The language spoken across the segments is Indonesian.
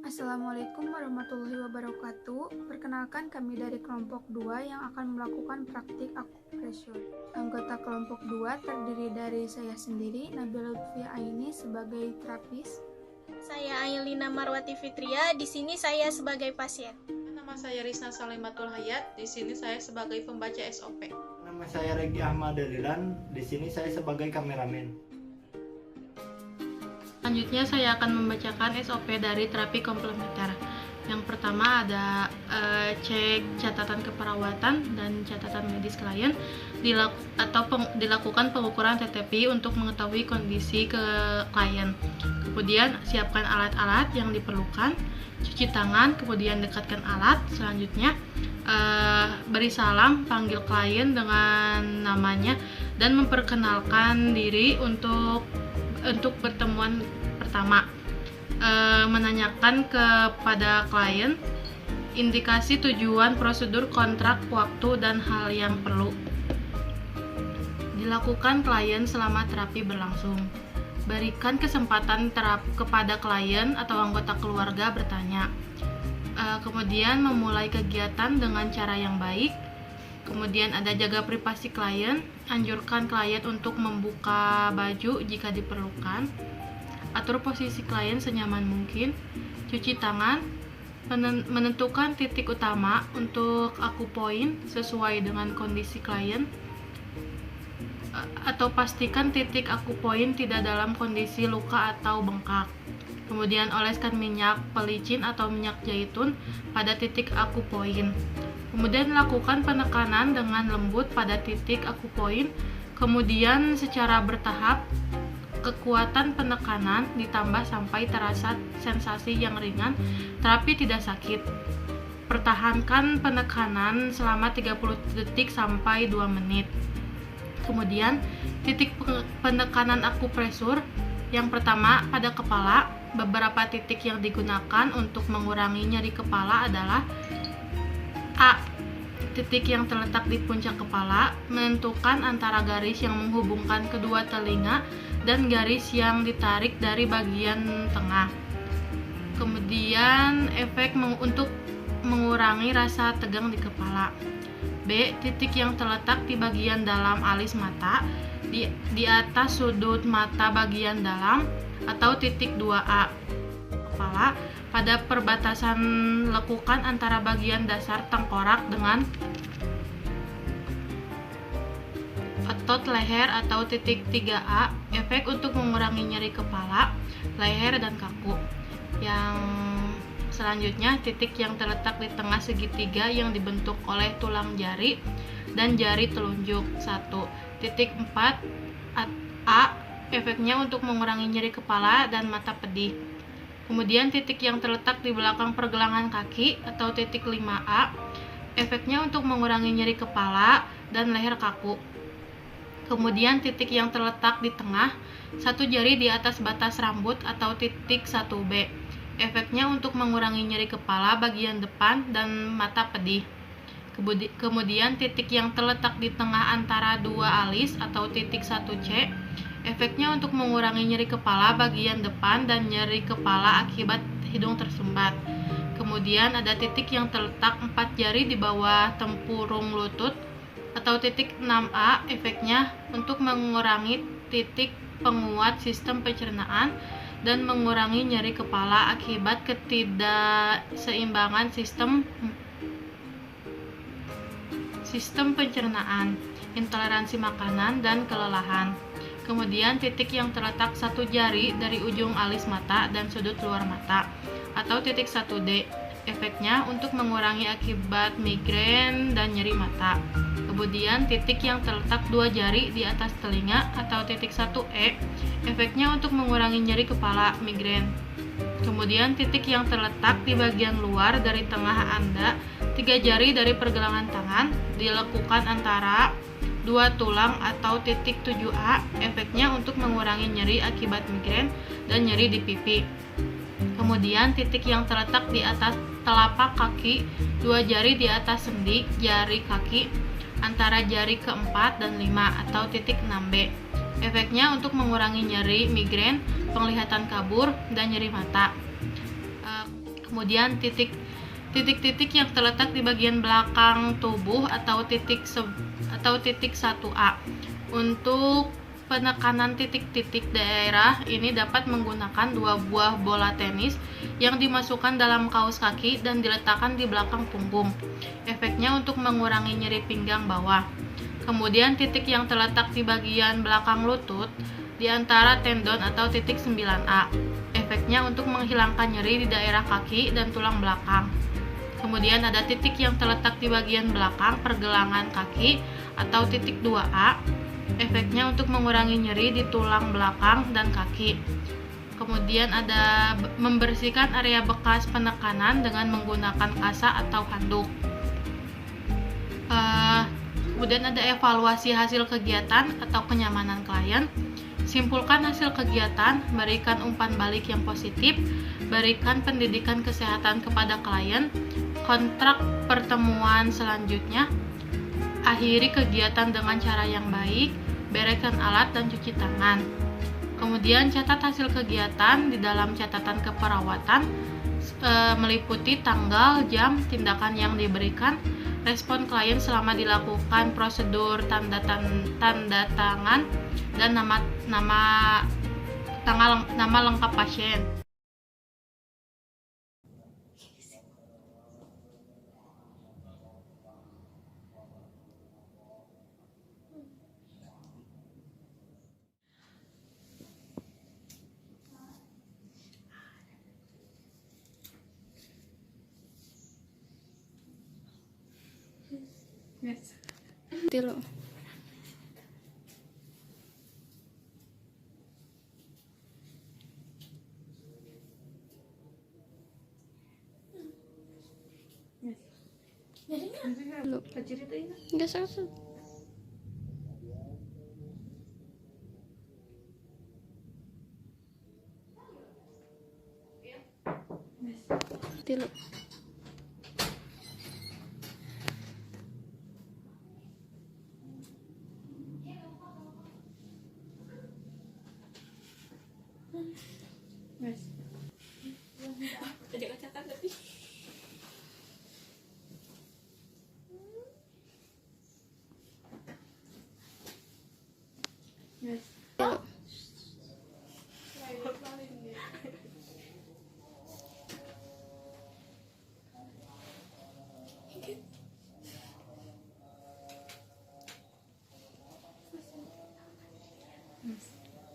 Assalamualaikum warahmatullahi wabarakatuh. Perkenalkan, kami dari kelompok 2 yang akan melakukan praktik akupresur. Anggota kelompok 2 terdiri dari saya sendiri, Nabila Lutfia Aini sebagai terapis. Saya Ailina Marwati Fitria, di sini saya sebagai pasien. Nama saya Risna Salimatul Hayat, di sini saya sebagai pembaca SOP. Nama saya Regi Ahmad Dalilan, di sini saya sebagai kameramen. Selanjutnya saya akan membacakan SOP dari terapi komplementer. Yang pertama ada cek catatan keperawatan dan catatan medis klien, dilakukan pengukuran TTP untuk mengetahui kondisi ke klien. Kemudian siapkan alat-alat yang diperlukan, cuci tangan, kemudian dekatkan alat. Selanjutnya beri salam, panggil klien dengan namanya dan memperkenalkan diri untuk pertemuan pertama. Menanyakan kepada klien indikasi tujuan, prosedur, kontrak, waktu, dan hal yang perlu dilakukan klien selama terapi berlangsung. Berikan kesempatan kepada klien atau anggota keluarga bertanya. Kemudian memulai kegiatan dengan cara yang baik. Kemudian ada jaga privasi klien, anjurkan klien untuk membuka baju jika diperlukan, atur posisi klien senyaman mungkin, cuci tangan, menentukan titik utama untuk akupoin sesuai dengan kondisi klien, atau pastikan titik akupoin tidak dalam kondisi luka atau bengkak. Kemudian oleskan minyak pelicin atau minyak zaitun pada titik akupoin. Kemudian lakukan penekanan dengan lembut pada titik akupoin. Kemudian secara bertahap kekuatan penekanan ditambah sampai terasa sensasi yang ringan, terapi tidak sakit. Pertahankan penekanan selama 30 detik sampai 2 menit. Kemudian titik penekanan akupresur yang pertama pada kepala. Beberapa titik yang digunakan untuk mengurangi nyeri kepala adalah A. Titik yang terletak di puncak kepala, menentukan antara garis yang menghubungkan kedua telinga dan garis yang ditarik dari bagian tengah. Kemudian efek untuk mengurangi rasa tegang di kepala. B. Titik yang terletak di bagian dalam alis mata, di atas sudut mata bagian dalam, atau titik 2A kepala pada perbatasan lekukan antara bagian dasar tengkorak dengan otot leher, atau titik 3A efek untuk mengurangi nyeri kepala, leher, dan kaku. Yang selanjutnya titik yang terletak di tengah segitiga yang dibentuk oleh tulang jari dan jari telunjuk. 1. Titik 4A efeknya untuk mengurangi nyeri kepala dan mata pedih. Kemudian titik yang terletak di belakang pergelangan kaki atau titik 5A efeknya untuk mengurangi nyeri kepala dan leher kaku. Kemudian titik yang terletak di tengah, satu jari di atas batas rambut atau titik 1B efeknya untuk mengurangi nyeri kepala bagian depan dan mata pedih. Kemudian titik yang terletak di tengah antara dua alis atau titik 1C efeknya untuk mengurangi nyeri kepala bagian depan dan nyeri kepala akibat hidung tersumbat. Kemudian ada titik yang terletak 4 jari di bawah tempurung lutut atau titik 6A efeknya untuk mengurangi titik penguat sistem pencernaan dan mengurangi nyeri kepala akibat ketidakseimbangan sistem pencernaan, intoleransi makanan, dan kelelahan. Kemudian titik yang terletak 1 jari dari ujung alis mata dan sudut luar mata atau titik 1D efeknya untuk mengurangi akibat migrain dan nyeri mata. Kemudian titik yang terletak 2 jari di atas telinga atau titik 1E efeknya untuk mengurangi nyeri kepala, migrain. Kemudian titik yang terletak di bagian luar dari tengah Anda, 3 jari dari pergelangan tangan, dilekukan antara 2 tulang atau titik 7A efeknya untuk mengurangi nyeri akibat migrain dan nyeri di pipi. Kemudian titik yang terletak di atas telapak kaki, 2 jari di atas sendi jari kaki antara jari keempat dan 5 atau titik 6B efeknya untuk mengurangi nyeri, migrain, penglihatan kabur, dan nyeri mata. Kemudian titik-titik yang terletak di bagian belakang tubuh atau titik 1A. Untuk penekanan titik-titik daerah ini dapat menggunakan 2 buah bola tenis yang dimasukkan dalam kaus kaki dan diletakkan di belakang punggung. Efeknya untuk mengurangi nyeri pinggang bawah. Kemudian titik yang terletak di bagian belakang lutut di antara tendon atau titik 9A. Efeknya untuk menghilangkan nyeri di daerah kaki dan tulang belakang. Kemudian ada titik yang terletak di bagian belakang pergelangan kaki atau titik 2A. Efeknya untuk mengurangi nyeri di tulang belakang dan kaki. Kemudian ada membersihkan area bekas penekanan dengan menggunakan kasa atau handuk. Kemudian ada evaluasi hasil kegiatan atau kenyamanan klien. Simpulkan hasil kegiatan, berikan umpan balik yang positif, berikan pendidikan kesehatan kepada klien, kontrak pertemuan selanjutnya, akhiri kegiatan dengan cara yang baik, bereskan alat dan cuci tangan. Kemudian catat hasil kegiatan di dalam catatan keperawatan, meliputi tanggal, jam, tindakan yang diberikan, respon klien selama dilakukan prosedur tanda tangan, dan nama lengkap pasien. Tilu. Lu. Enggak satu. Tilu. Yes. Yes.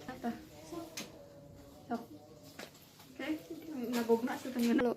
Apa? Sok. Oke, nagugna sa tengah.